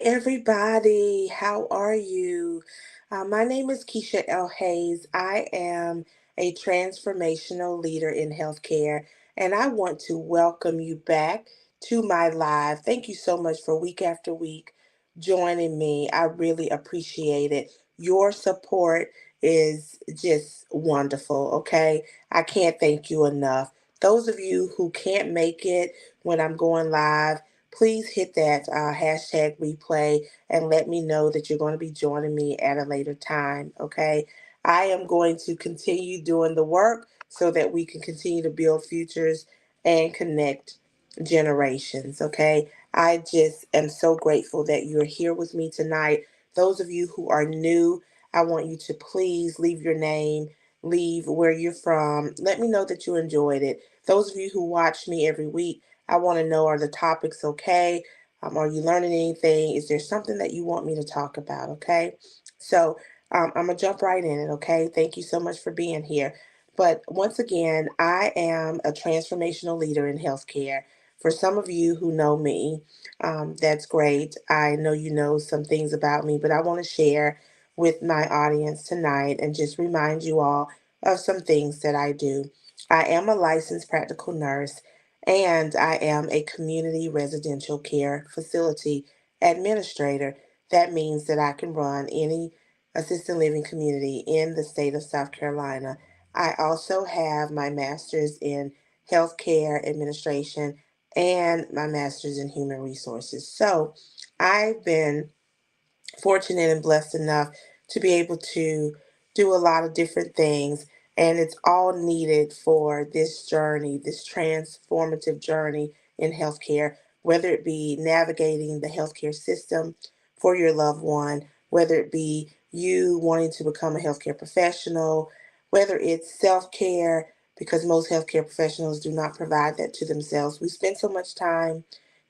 Everybody, how are you? My name is Kesha L. Hayes. I am a transformational leader in healthcare, and I want to welcome you back to my live. Thank you so much for week after week joining me. I really appreciate it. Your support is just wonderful, okay? I can't thank you enough. Those of you who can't make it when I'm going live, please hit that hashtag replay and let me know that you're going to be joining me at a later time. Okay. I am going to continue doing the work so that we can continue to build futures and connect generations. Okay. I just am so grateful that you're here with me tonight. Those of you who are new, I want you to please leave your name, leave where you're from. Let me know that you enjoyed it. Those of you who watch me every week, I want to know, are the topics okay? Are you learning anything? Is there something that you want me to talk about? Okay. So I'm going to jump right in it. Okay. Thank you so much for being here. But once again, I am a transformational leader in healthcare. For some of you who know me, that's great. I know you know some things about me, but I want to share with my audience tonight and just remind you all of some things that I do. I am a licensed practical nurse and I am a community residential care facility administrator. That means that I can run any assisted living community in the state of South Carolina. I also have my master's in healthcare administration and my master's in human resources. So I've been fortunate and blessed enough to be able to do a lot of different things. And it's all needed for this journey, this transformative journey in healthcare, whether it be navigating the healthcare system for your loved one, whether it be you wanting to become a healthcare professional, whether it's self care, because most healthcare professionals do not provide that to themselves. We spend so much time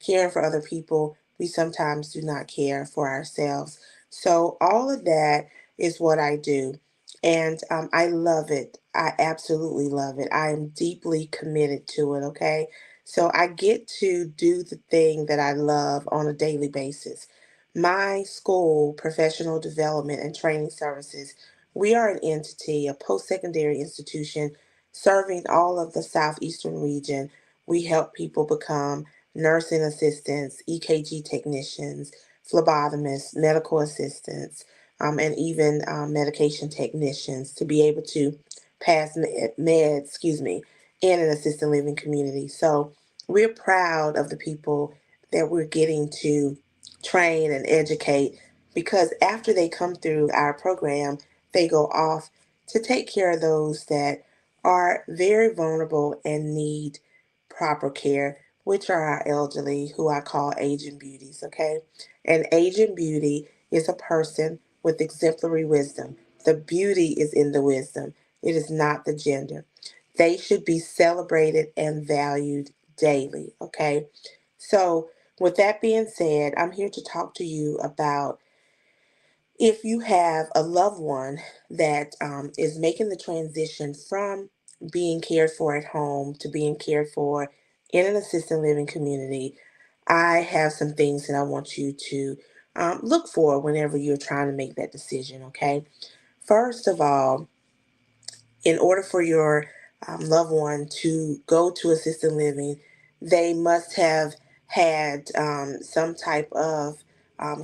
caring for other people, we sometimes do not care for ourselves. So, all of that is what I do. And I love it. I absolutely love it. I am deeply committed to it. Okay. So, I get to do the thing that I love on a daily basis. My school, Professional Development and Training Services, we are an entity, a post secondary institution serving all of the Southeastern region. We help people become nursing assistants, EKG technicians, phlebotomists, medical assistants, and even medication technicians to be able to pass meds, in an assisted living community. So we're proud of the people that we're getting to train and educate because after they come through our program, they go off to take care of those that are very vulnerable and need proper care, which are our elderly, who I call aging beauties, okay? And aging beauty is a person with exemplary wisdom. The beauty is in the wisdom, it is not the gender. They should be celebrated and valued daily, okay? So, with that being said, I'm here to talk to you about if you have a loved one that is making the transition from being cared for at home to being cared for in an assisted living community, I have some things that I want you to look for whenever you're trying to make that decision, okay? First of all, in order for your loved one to go to assisted living, they must have had some type of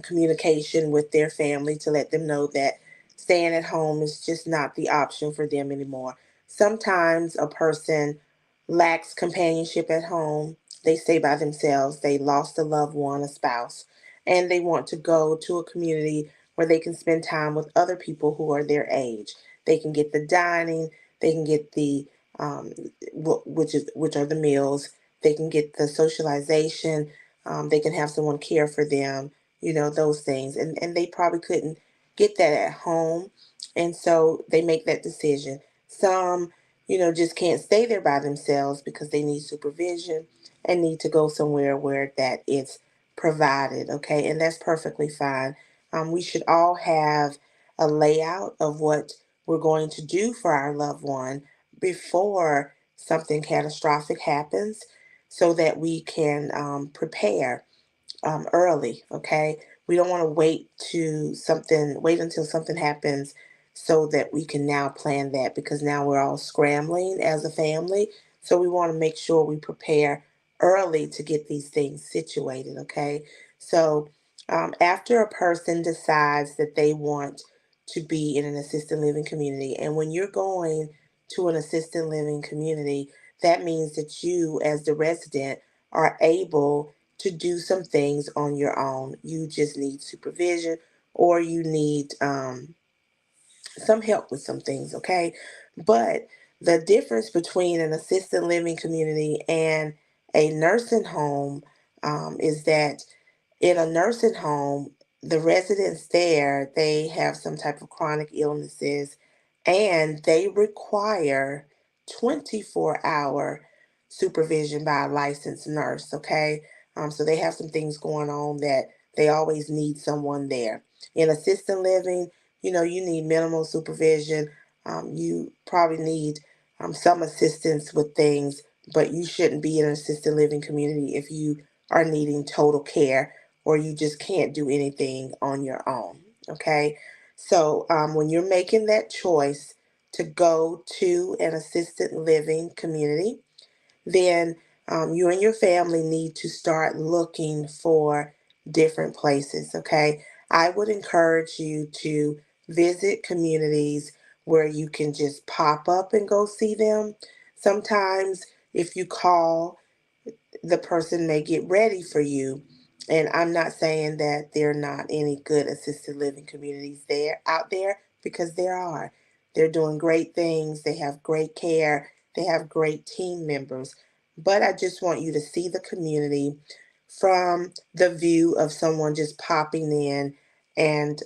communication with their family to let them know that staying at home is just not the option for them anymore. Sometimes a person lacks companionship at home. They stay by themselves. They lost a loved one, a spouse, and they want to go to a community where they can spend time with other people who are their age. They can get the dining, they can get the um, which are the meals. They can get the socialization. They can have someone care for them. You know those things, and they probably couldn't get that at home, and so they make that decision. Some, just can't stay there by themselves because they need supervision and need to go somewhere where that is provided. Okay, and that's perfectly fine. We should all have a layout of what we're going to do for our loved one before something catastrophic happens so that we can prepare. early. Okay, we don't want to wait until something happens so that we can now plan that, because now we're all scrambling as a family. So we want to make sure we prepare early to get these things situated. Okay, so after a person decides that they want to be in an assisted living community, and when you're going to an assisted living community, that means that you, as the resident, are able to do some things on your own. You just need supervision, or you need some help with some things, okay? But the difference between an assisted living community and a nursing home is that in a nursing home, the residents there, they have some type of chronic illnesses, and they require 24-hour supervision by a licensed nurse, okay? So they have some things going on that they always need someone there. In assisted living, you need minimal supervision. You probably need some assistance with things, but you shouldn't be in an assisted living community if you are needing total care, or you just can't do anything on your own. Okay. So when you're making that choice to go to an assisted living community, then you and your family need to start looking for different places. Okay. I would encourage you to visit communities where you can just pop up and go see them. Sometimes, if you call, the person may get ready for you. And I'm not saying that there are not any good assisted living communities there out there, because there are. They're doing great things. They have great care. They have great team members. But I just want you to see the community from the view of someone just popping in and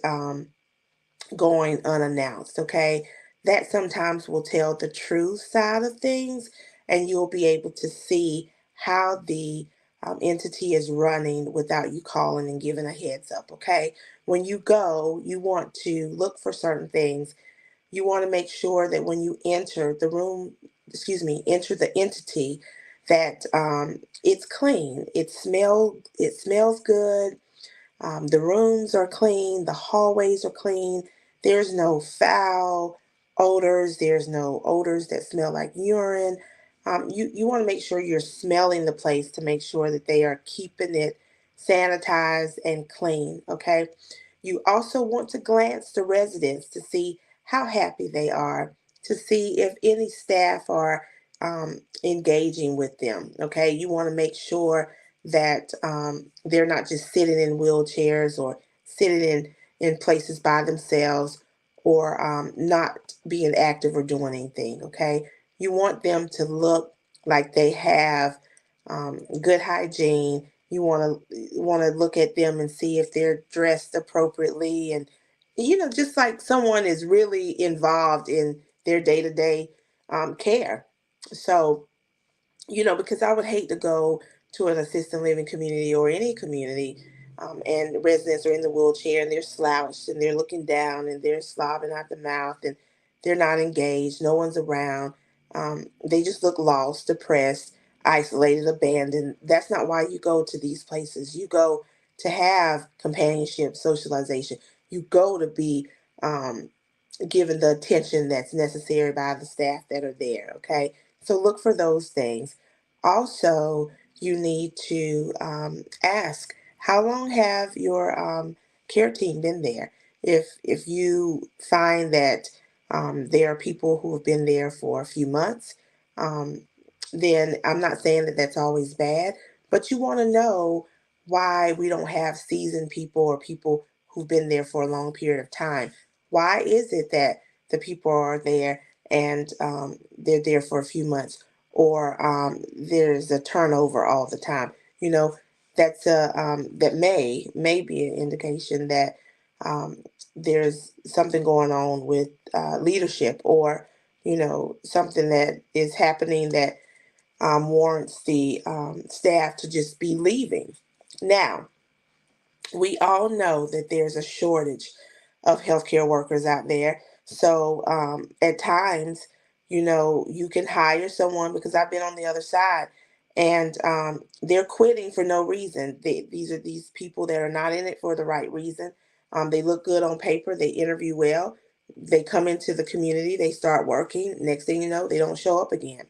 going unannounced, okay? That sometimes will tell the true side of things, and you'll be able to see how the entity is running without you calling and giving a heads up, okay? When you go, you want to look for certain things. You want to make sure that when you enter the room, enter the entity, that it's clean. It smells good. The rooms are clean, the hallways are clean. There's no foul odors. There's no odors that smell like urine. You want to make sure you're smelling the place to make sure that they are keeping it sanitized and clean. Okay. You also want to glance the residents to see how happy they are, to see if any staff are engaging with them. Okay. You want to make sure that they're not just sitting in wheelchairs, or sitting in places by themselves, or not being active or doing anything. Okay, you want them to look like they have good hygiene. You want to look at them and see if they're dressed appropriately, and just like someone is really involved in their day-to-day care. So because I would hate to go to an assisted living community, or any community, and the residents are in the wheelchair, and they're slouched, and they're looking down, and they're slobbing out the mouth, and they're not engaged. No one's around. They just look lost, depressed, isolated, abandoned. That's not why you go to these places. You go to have companionship, socialization. You go to be given the attention that's necessary by the staff that are there. Okay, so look for those things. Also, you need to ask, how long have your care team been there? If you find that there are people who have been there for a few months, um, then I'm not saying that that's always bad, but you want to know why we don't have seasoned people, or people who've been there for a long period of time. Why is it that the people are there, and they're there for a few months, or there's a turnover all the time? You know, that may be an indication that um, there's something going on with leadership, or something that is happening that warrants the staff to just be leaving. Now, we all know that there's a shortage of healthcare workers out there. So at times, you can hire someone, because I've been on the other side, and they're quitting for no reason. These are these people that are not in it for the right reason. They look good on paper, they interview well, they come into the community, they start working. Next thing you know, they don't show up again.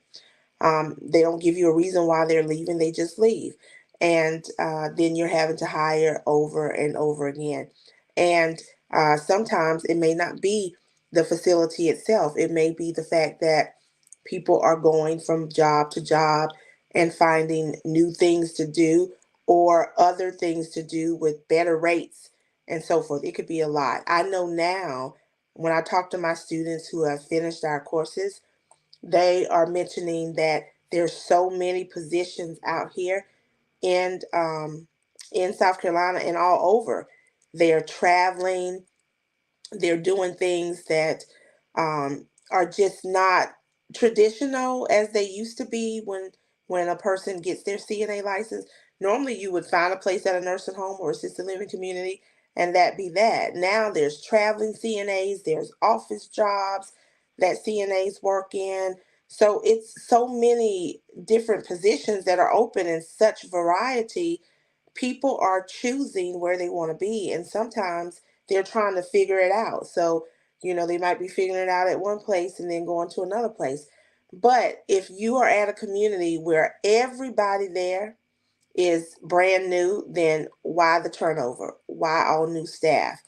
They don't give you a reason why they're leaving, they just leave. And then you're having to hire over and over again. And sometimes it may not be the facility itself, it may be the fact that people are going from job to job and finding new things to do or other things to do with better rates and so forth. It could be a lot. I know now when I talk to my students who have finished our courses, they are mentioning that there's so many positions out here in South Carolina and all over. They're traveling, they're doing things that are just not traditional as they used to be when a person gets their CNA license. Normally, you would find a place at a nursing home or assisted living community, and that be that. Now there's traveling CNAs, there's office jobs that CNAs work in. So it's so many different positions that are open in such variety. People are choosing where they want to be, and sometimes they're trying to figure it out. So, they might be figuring it out at one place and then going to another place. But if you are at a community where everybody there is brand new, then why the turnover? Why all new staff?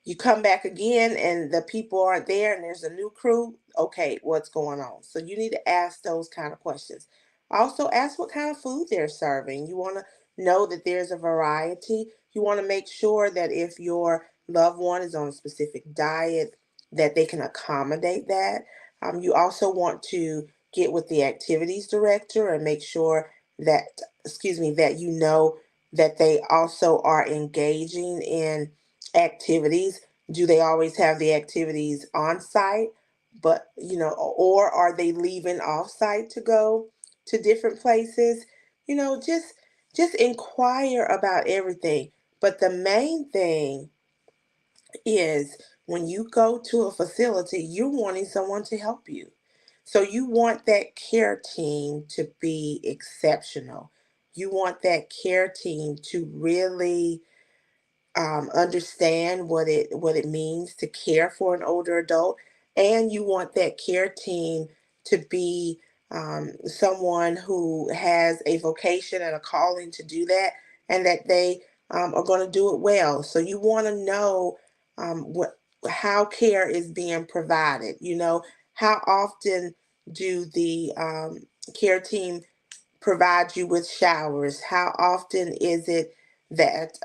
You come back again and the people aren't there and there's a new crew. Okay, what's going on? So you need to ask those kind of questions. Also, ask what kind of food they're serving. You want to know that there's a variety. You want to make sure that if your loved one is on a specific diet, that they can accommodate that. You also want to get with the activities director and make sure that, excuse me, that that they also are engaging in activities. Do they always have the activities on site? But, or are they leaving off site to go to different places? You know, just inquire about everything. But the main thing is when you go to a facility, you're wanting someone to help you. So you want that care team to be exceptional. You want that care team to really understand what it means to care for an older adult, and you want that care team to be someone who has a vocation and a calling to do that, and that they are going to do it well. So you want to know what how care is being provided. How often do the care team provide you with showers? How often is it that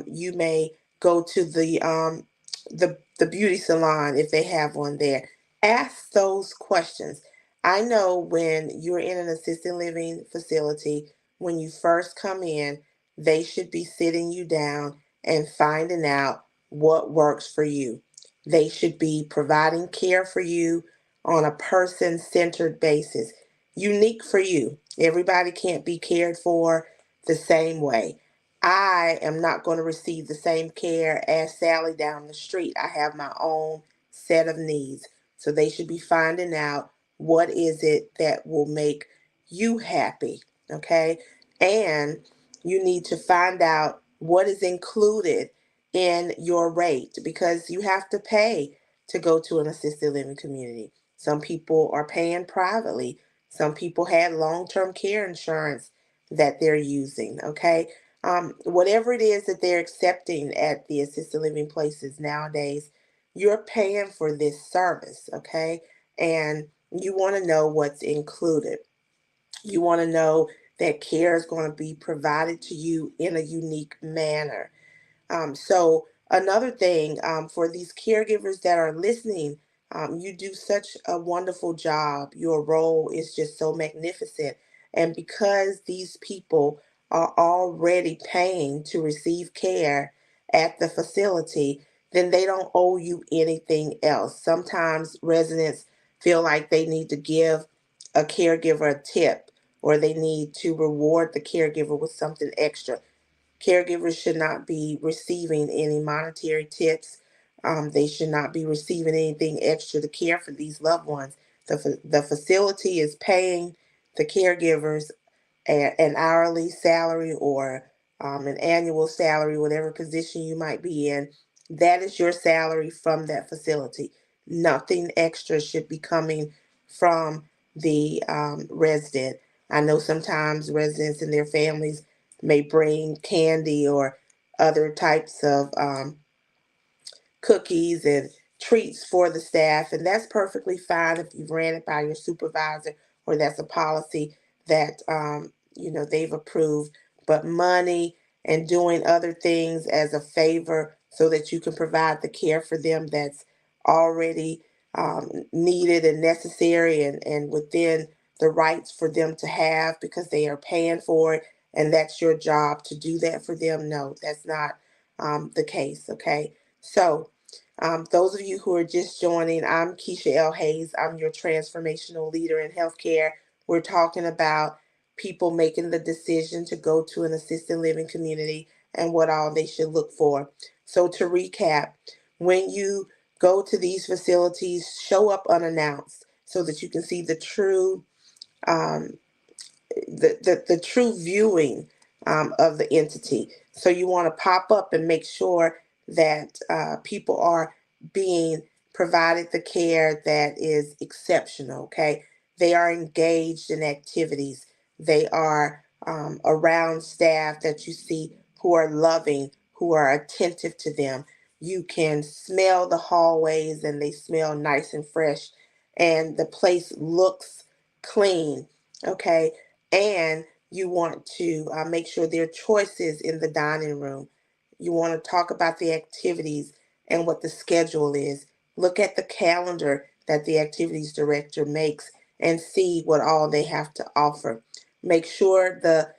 you may go to the beauty salon if they have one there? Ask those questions. I know when you're in an assisted living facility, when you first come in, they should be sitting you down and finding out what works for you. They should be providing care for you on a person centered basis, unique for you. Everybody can't be cared for the same way. I am not going to receive the same care as Sally down the street. I have my own set of needs. So they should be finding out what is it that will make you happy, okay? And you need to find out what is included in your rate, because you have to pay to go to an assisted living community. Some people are paying privately. Some people had long-term care insurance that they're using, okay? Whatever it is that they're accepting at the assisted living places nowadays, you're paying for this service, okay? And you want to know what's included. You want to know that care is going to be provided to you in a unique manner. So another thing, for these caregivers that are listening, you do such a wonderful job. Your role is just so magnificent. And because these people are already paying to receive care at the facility, then they don't owe you anything else. Sometimes residents feel like they need to give a caregiver a tip, or they need to reward the caregiver with something extra. Caregivers should not be receiving any monetary tips. They should not be receiving anything extra to care for these loved ones. The facility is paying the caregivers an hourly salary or an annual salary, whatever position you might be in, that is your salary from that facility. Nothing extra should be coming from the resident. I know sometimes residents and their families may bring candy or other types of cookies and treats for the staff, and that's perfectly fine if you've ran it by your supervisor or that's a policy that they've approved. But money and doing other things as a favor so that you can provide the care for them that's already needed and necessary and within the rights for them to have because they are paying for it and that's your job to do that for them. No, that's not the case. Okay, so those of you who are just joining, I'm Kesha L. Hayes. I'm your transformational leader in healthcare. We're talking about people making the decision to go to an assisted living community and what all they should look for. So, to recap, when you go to these facilities, show up unannounced so that you can see um, the true viewing of the entity. So you want to pop up and make sure that people are being provided the care that is exceptional. Okay, they are engaged in activities. They are around staff that you see who are loving, who are attentive to them. You can smell the hallways and they smell nice and fresh, and the place looks clean. Okay, and you want to make sure there are choices in the dining room. You want to talk about the activities and what the schedule is. Look at the calendar that the activities director makes and see what all they have to offer. Make sure the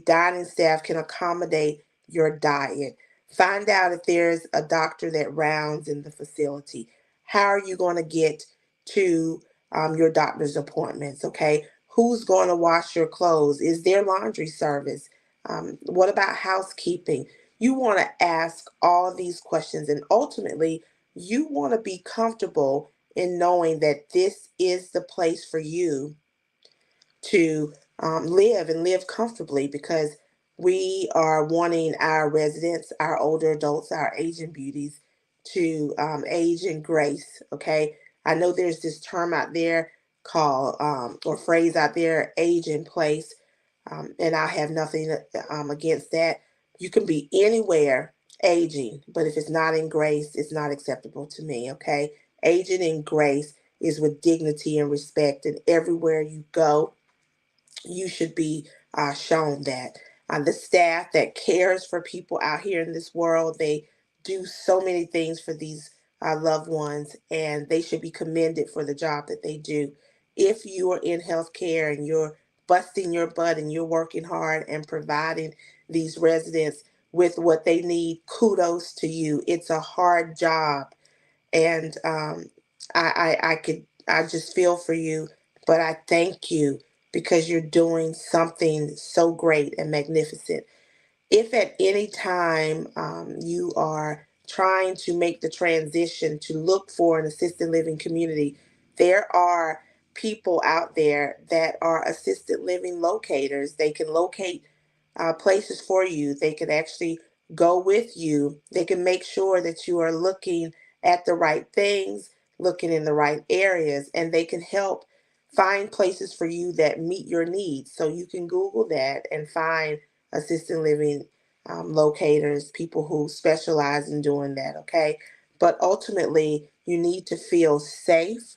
dining staff can accommodate your diet. Find out if there's a doctor that rounds in the facility. How are you going to get to your doctor's appointments? Okay, who's going to wash your clothes? Is there laundry service? What about housekeeping? You want to ask all these questions, and ultimately, you want to be comfortable in knowing that this is the place for you to live and live comfortably because we are wanting our residents, our older adults, our aging beauties to age in grace. Okay. I know there's this term out there called, or phrase out there, age in place. And I have nothing against that. You can be anywhere aging, but if it's not in grace, it's not acceptable to me. Okay. Aging in grace is with dignity and respect, and everywhere you go, you should be shown that. The staff that cares for people out here in this world, they do so many things for these loved ones, and they should be commended for the job that they do. If you are in healthcare and you're busting your butt and you're working hard and providing these residents with what they need, kudos to you. It's a hard job, and I just feel for you, but I thank you because you're doing something so great and magnificent. If at any time you are trying to make the transition to look for an assisted living community, there are people out there that are assisted living locators. They can locate places for you. They can actually go with you. They can make sure that you are looking at the right things, looking in the right areas, and they can help find places for you that meet your needs. So you can Google that and find assisted living locators, people who specialize in doing that, okay? But ultimately, you need to feel safe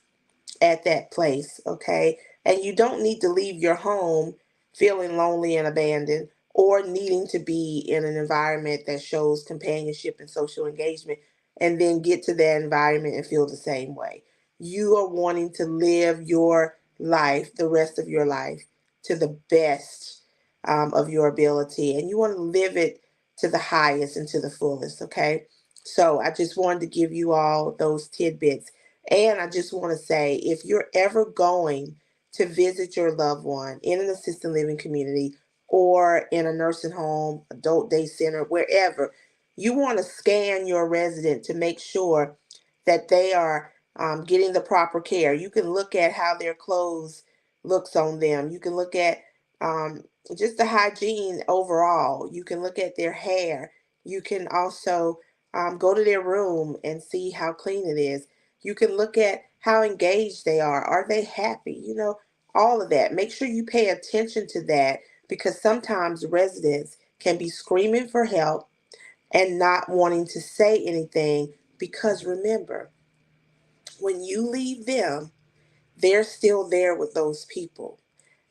at that place, okay? And you don't need to leave your home feeling lonely and abandoned or needing to be in an environment that shows companionship and social engagement and then get to that environment and feel the same way. You are wanting to live your life, the rest of your life, to the best of your ability, and you want to live it to the highest and to the fullest, okay? So I just wanted to give you all those tidbits, and I just want to say if you're ever going to visit your loved one in an assisted living community or in a nursing home, adult day center, wherever, you want to scan your resident to make sure that they are getting the proper care. You can look at how their clothes looks on them. You can look at um, just the hygiene overall. You can look at their hair. You can also go to their room and see how clean it is. You can look at how engaged they are. Are they happy? All of that. Make sure you pay attention to that, because sometimes residents can be screaming for help and not wanting to say anything, because remember, when you leave them, they're still there with those people.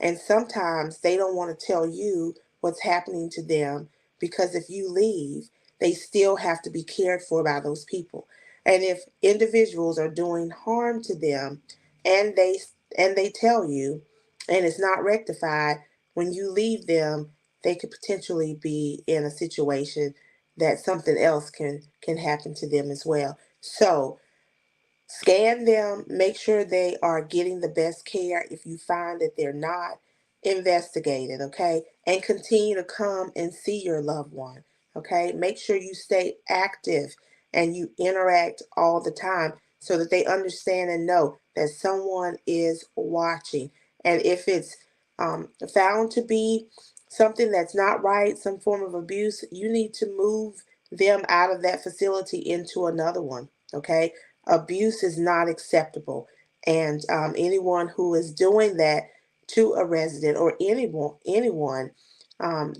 And sometimes they don't want to tell you what's happening to them, because if you leave, they still have to be cared for by those people. And if individuals are doing harm to them and they tell you, and it's not rectified, when you leave them, they could potentially be in a situation that something else can happen to them as well. So scan them, make sure they are getting the best care. If you find that they're not, investigate it, okay? And continue to come and see your loved one, okay? Make sure you stay active and you interact all the time, so that they understand and know that someone is watching. And if it's found to be something that's not right, some form of abuse, you need to move them out of that facility into another one, okay? Abuse is not acceptable, and anyone who is doing that to a resident or anyone,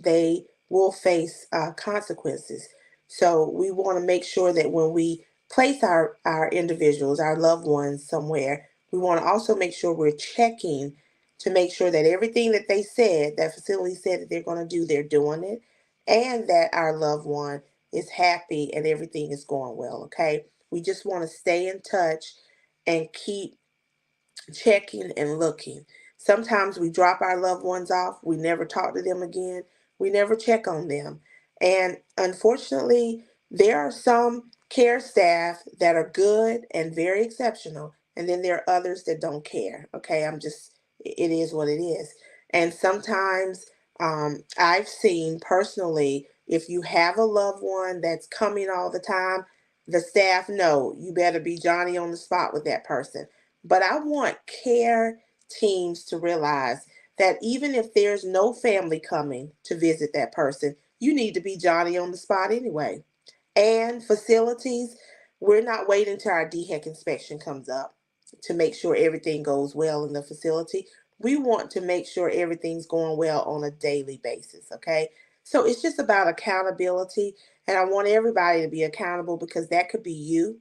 they will face consequences. So we want to make sure that when we place our individuals, our loved ones somewhere, we want to also make sure we're checking to make sure that everything that they said, that facility said that they're going to do, they're doing it, and that our loved one is happy and everything is going well. Okay, we just want to stay in touch and keep checking and looking. Sometimes we drop our loved ones off, we never talk to them again, we never check on them. And unfortunately, there are some care staff that are good and very exceptional, and then there are others that don't care. Okay, it is what it is. And sometimes I've seen personally, if you have a loved one that's coming all the time, the staff know you better be Johnny on the spot with that person. But I want care teams to realize that even if there's no family coming to visit that person, you need to be Johnny on the spot anyway. And facilities, we're not waiting till our DHEC inspection comes up to make sure everything goes well in the facility. We want to make sure everything's going well on a daily basis, okay? So it's just about accountability, and I want everybody to be accountable, because that could be you,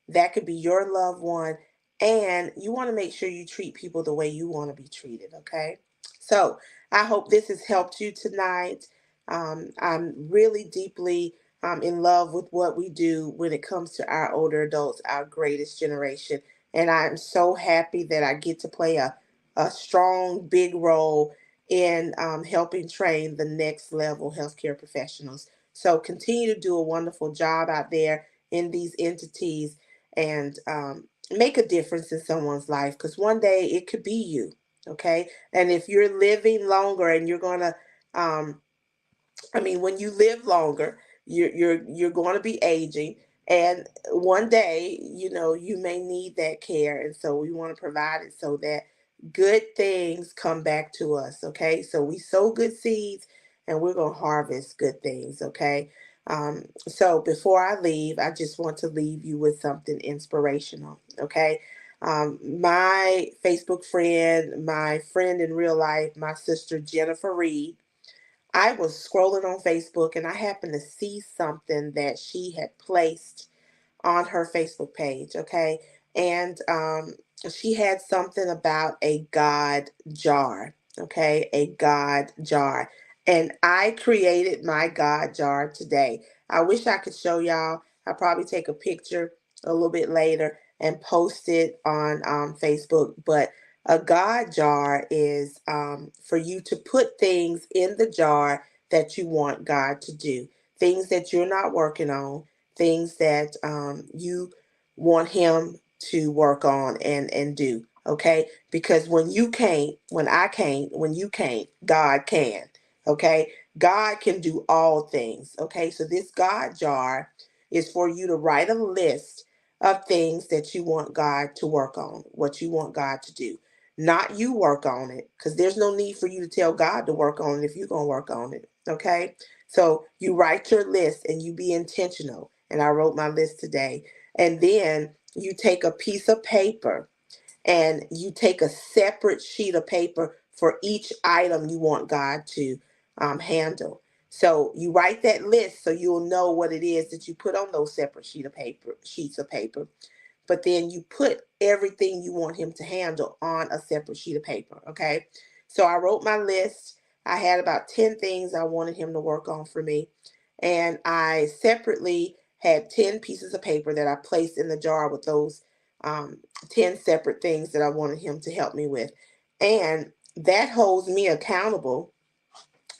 that could be your loved one, and you want to make sure you treat people the way you want to be treated, okay? So I hope this has helped you tonight. I'm really deeply in love with what we do when it comes to our older adults, our greatest generation. And I'm so happy that I get to play a strong, big role in helping train the next level healthcare professionals. So continue to do a wonderful job out there in these entities, and make a difference in someone's life, because one day it could be you. Okay, and if you're living longer and you're gonna when you live longer, you're going to be aging, and one day, you may need that care, and so we want to provide it so that good things come back to us. Okay, so we sow good seeds, and we're going to harvest good things. Okay, so before I leave, I just want to leave you with something inspirational. Okay. My Facebook friend, my friend in real life, my sister Jennifer Reed, I was scrolling on Facebook and I happened to see something that she had placed on her Facebook page, okay? And she had something about a God jar, okay? A God jar. And I created my God jar today. I wish I could show y'all. I'll probably take a picture a little bit later and post it on Facebook. But a God jar is for you to put things in the jar that you want God to do, things that you're not working on, things that you want him to work on and do. Okay, because when I can't, when you can't, God can. Okay, God can do all things. Okay, so this God jar is for you to write a list of things that you want God to work on, what you want God to do. not you work on it, because there's no need for you to tell God to work on it if you're going to work on it. Okay. So you write your list and you be intentional. And I wrote my list today. And then you take a piece of paper and you take a separate sheet of paper for each item you want God to handle. So you write that list so you'll know what it is that you put on those separate sheets of paper. But then you put everything you want him to handle on a separate sheet of paper. Okay. So I wrote my list. I had about 10 things I wanted him to work on for me. And I separately had 10 pieces of paper that I placed in the jar with those 10 separate things that I wanted him to help me with. And that holds me accountable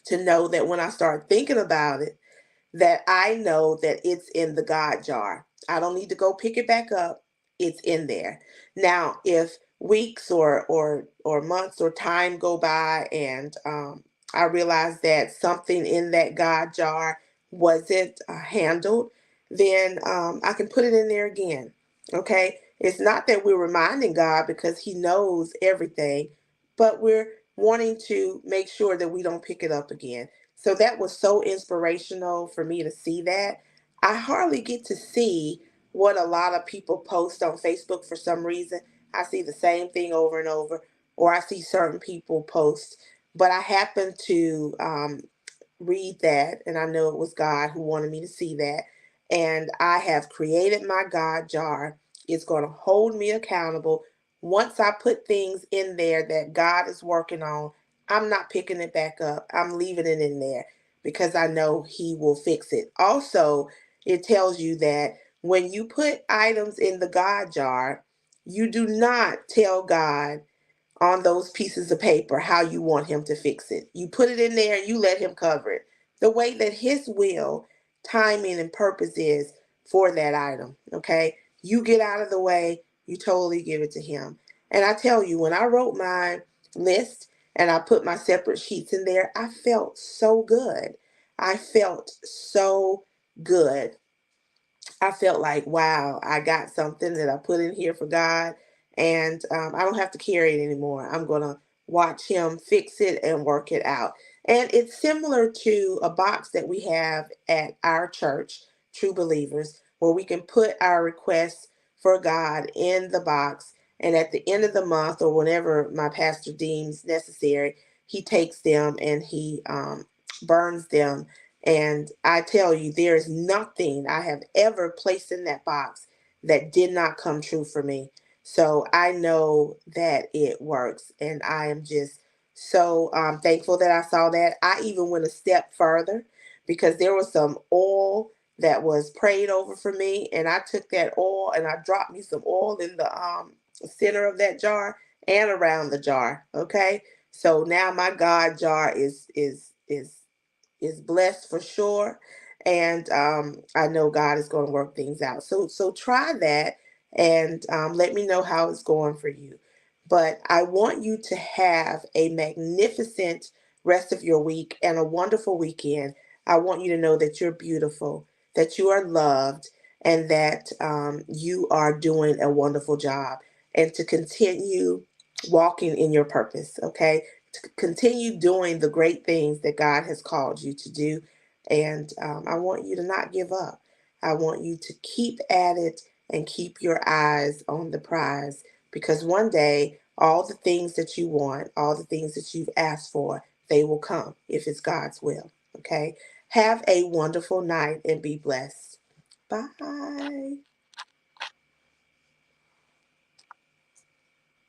to know that when I start thinking about it, that I know that it's in the God jar. I don't need to go pick it back up. It's in there. Now, if weeks or months or time go by and I realize that something in that God jar wasn't handled, then I can put it in there again. Okay. It's not that we're reminding God because He knows everything, but we're wanting to make sure that we don't pick it up again. So that was so inspirational for me to see that. I hardly get to see what a lot of people post on Facebook for some reason. I see the same thing over and over, or I see certain people post, but I happen to read that, and I know it was God who wanted me to see that. And I have created my God jar. It's going to hold me accountable. Once I put things in there that God is working on, I'm not picking it back up. I'm leaving it in there because I know He will fix it. Also, it tells you that when you put items in the God jar, you do not tell God on those pieces of paper how you want him to fix it. You put it in there and you let him cover it the way that his will, timing, and purpose is for that item. Okay. You get out of the way, you totally give it to him. And I tell you, when I wrote my list and I put my separate sheets in there, I felt so good. I felt so good. I felt like, wow, I got something that I put in here for God, and I don't have to carry it anymore. I'm going to watch Him fix it and work it out. And it's similar to a box that we have at our church, True Believers, where we can put our requests for God in the box. And at the end of the month, or whenever my pastor deems necessary, he takes them and he burns them. And I tell you, there is nothing I have ever placed in that box that did not come true for me. So I know that it works. And I am just so thankful that I saw that. I even went a step further because there was some oil that was prayed over for me. And I took that oil and I dropped me some oil in the center of that jar and around the jar. Okay. So now my God jar is blessed for sure, and I know God is going to work things out. So try that, and let me know how it's going for you. But I want you to have a magnificent rest of your week and a wonderful weekend. I want you to know that you're beautiful, that you are loved, and that you are doing a wonderful job, and to continue walking in your purpose. Okay, to continue doing the great things that God has called you to do. And I want you to not give up. I want you to keep at it and keep your eyes on the prize, because one day, all the things that you want, all the things that you've asked for, they will come if it's God's will. Okay? Have a wonderful night and be blessed. Bye.